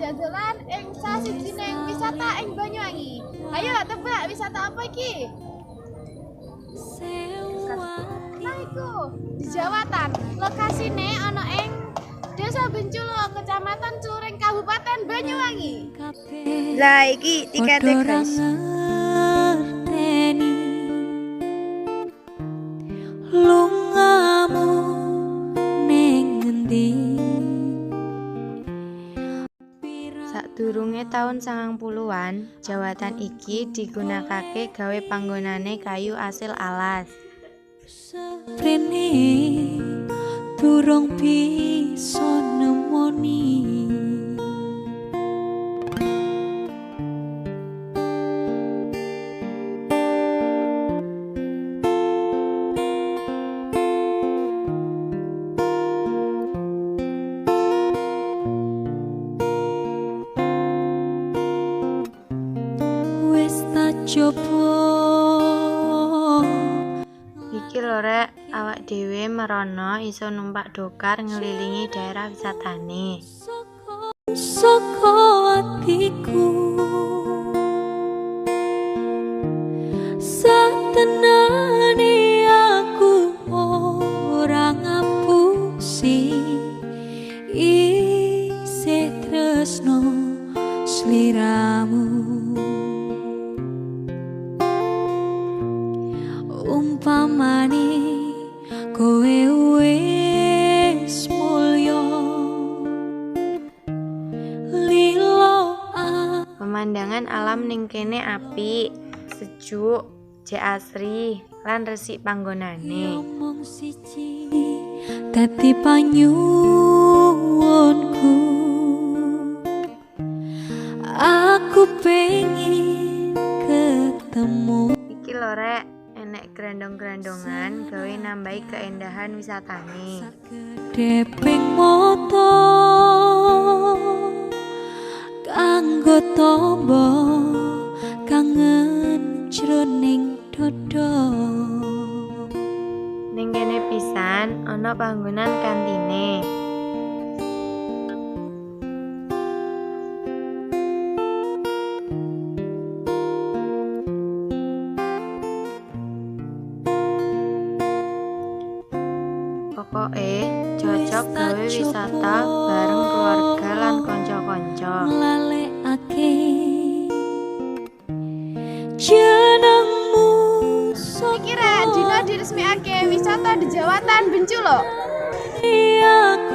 dadolan ing sasijining wisata ing Banyuwangi. Ayo tebak wisata apa iki? Nah iku di Jawatan. Lokasine ana ing Desa Benculo, Kecamatan Curing, Kabupaten Banyuwangi. Lah iki tikete guys. Lungamu ning ngendi? Sadurunge taun 90-an, jawatan iki digunakake gawe panggonane kayu asil alas. Prene durung bisa nemoni. Wis tak coba. Iki lho rek, awak dhewe merono iso numpak dokar ngelilingi daerah wisatane. Soko atiku satenane aku ora ngapusi isih tresno sliramu. Umpamane kowe wis mulya lilo Pemandangan alam ning kene apik, sejuk, jek asri, lan resik panggonane. ngomong siji dadi panyuwunku. Aku pengen ketemu. Iki lho rek, enek grandong-grandongan gawe nambahi keindahan wisatane. Deping moto kanggo tombo kangen jroning dodo. Ning kene pisan ana panggonan kantine. Pokoke cocok gawe wisata bareng keluarga lan kanca-kanca. Nglalekake jenengmu Iki rek dina diresmikake wisata di Jawatan Benculo. aku